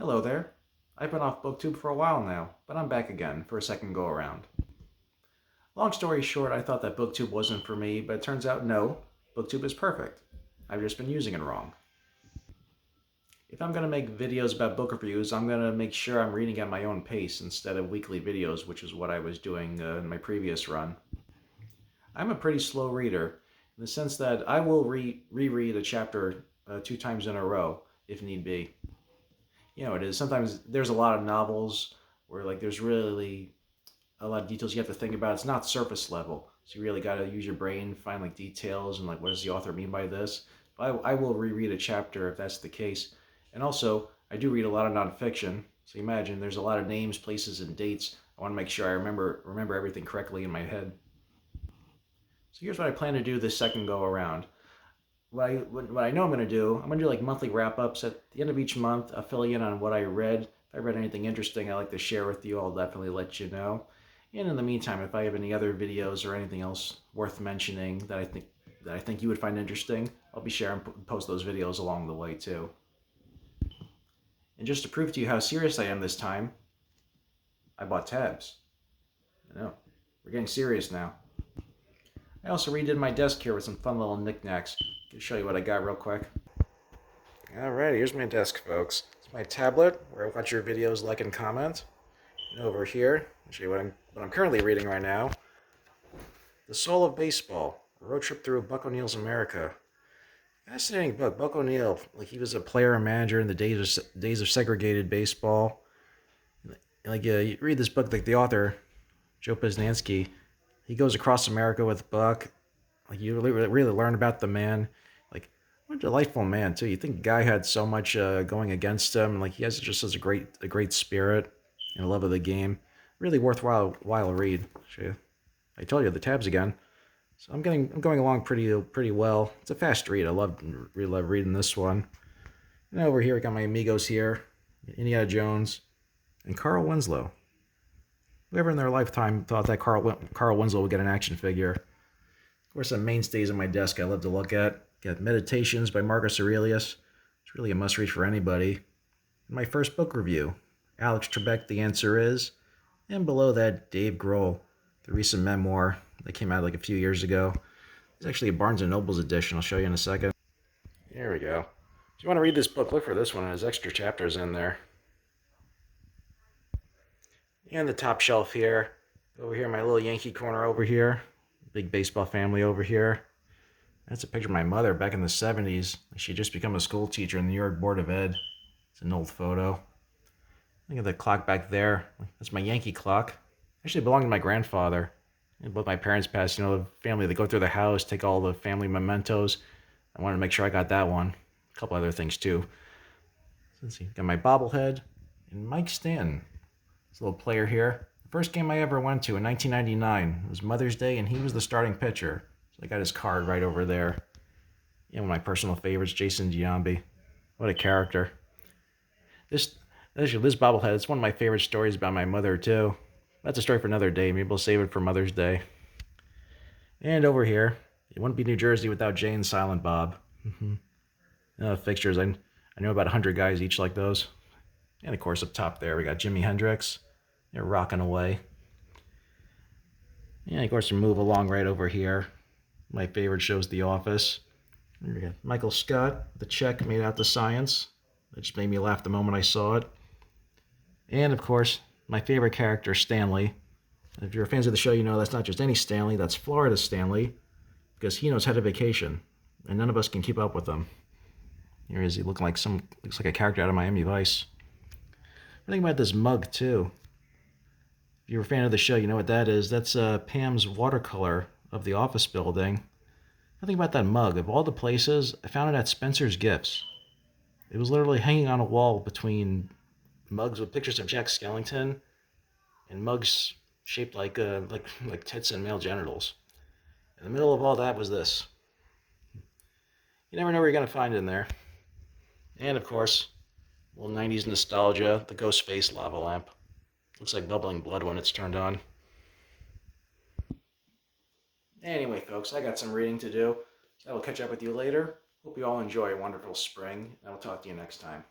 Hello there. I've been off BookTube for a while now, but I'm back again for a second go around. Long story short, I thought that BookTube wasn't for me, but it turns out no, BookTube is perfect. I've just been using it wrong. If I'm going to make videos about book reviews, I'm going to make sure I'm reading at my own pace instead of weekly videos, which is what I was doing in my previous run. I'm a pretty slow reader, in the sense that I will reread a chapter 2 times in a row, if need be. It is. Sometimes there's a lot of novels where there's really a lot of details you have to think about. It's not surface level, so you really got to use your brain, find details and what does the author mean by this. I will reread a chapter if that's the case. And also, I do read a lot of nonfiction, so you imagine there's a lot of names, places, and dates. I want to make sure I remember everything correctly in my head. So here's what I plan to do this second go around. What I know I'm going to do, I'm going to do monthly wrap-ups at the end of each month. I'll fill you in on what I read. If I read anything interesting I'd like to share with you, I'll definitely let you know. And in the meantime, if I have any other videos or anything else worth mentioning that I think you would find interesting, I'll be sure and post those videos along the way too. And just to prove to you how serious I am this time, I bought tabs. I know, we're getting serious now. I also redid my desk here with some fun little knickknacks. I'll show you what I got real quick. Alright, here's my desk, folks. It's my tablet where I watch your videos, like and comment. And over here, I'll show you what I'm currently reading right now. The Soul of Baseball, a road trip through Buck O'Neill's America. Fascinating book. Buck O'Neill, he was a player and manager in the days of segregated baseball. You read this book, the author, Joe Posnanski, he goes across America with Buck. You really learn about the man. What a delightful man too. You think the guy had so much going against him, he has just such a great spirit and a love of the game. Really worthwhile read. I told you the tabs again. So I'm going along pretty well. It's a fast read. Really love reading this one. And over here I got my amigos here, Indiana Jones, and Carl Winslow. Whoever in their lifetime thought that Carl Winslow would get an action figure. Of course, some mainstays on my desk I love to look at. Got Meditations by Marcus Aurelius. It's really a must-read for anybody. And my first book review, Alex Trebek, The Answer Is. And below that, Dave Grohl, the recent memoir that came out a few years ago. It's actually a Barnes & Noble's edition. I'll show you in a second. Here we go. If you want to read this book, look for this one. It has extra chapters in there. And the top shelf here. Over here, my little Yankee corner over here. Big baseball family over here. That's a picture of my mother back in the 70s. She just become a school teacher in the New York Board of Ed. It's an old photo. Look at the clock back there. That's my Yankee clock. Actually belonged to my grandfather. And both my parents passed, the family, they go through the house, take all the family mementos. I wanted to make sure I got that one. A couple other things too. So let's see, got my bobblehead and Mike Stanton. This little player here. The first game I ever went to in 1999. It was Mother's Day and he was the starting pitcher. So I got his card right over there. One of my personal favorites, Jason Giambi. What a character. This bobblehead, it's one of my favorite stories about my mother too. That's a story for another day. Maybe we'll save it for Mother's Day. And over here, it wouldn't be New Jersey without Jay and Silent Bob. Fixtures, I know about 100 guys each like those. And of course up top there we got Jimi Hendrix. They're rocking away. And of course we move along right over here. My favorite show's The Office. There we go. Michael Scott, The Check Made Out to Science. That just made me laugh the moment I saw it. And of course, my favorite character, Stanley. If you're fans of the show, you know that's not just any Stanley, that's Florida Stanley, because he knows how to vacation, and none of us can keep up with him. Here is he looks like a character out of Miami Vice. I think about this mug too. If you're a fan of the show, you know what that is. That's Pam's watercolor of the office building. I think about that mug. Of all the places, I found it at Spencer's Gifts. It was literally hanging on a wall between mugs with pictures of Jack Skellington and mugs shaped like tits and male genitals. In the middle of all that was this. You never know what you're going to find in there. And of course, a little 90s nostalgia, the Ghostface lava lamp. Looks like bubbling blood when it's turned on. Anyway, folks, I got some reading to do. I will catch up with you later. Hope you all enjoy a wonderful spring, and I'll talk to you next time.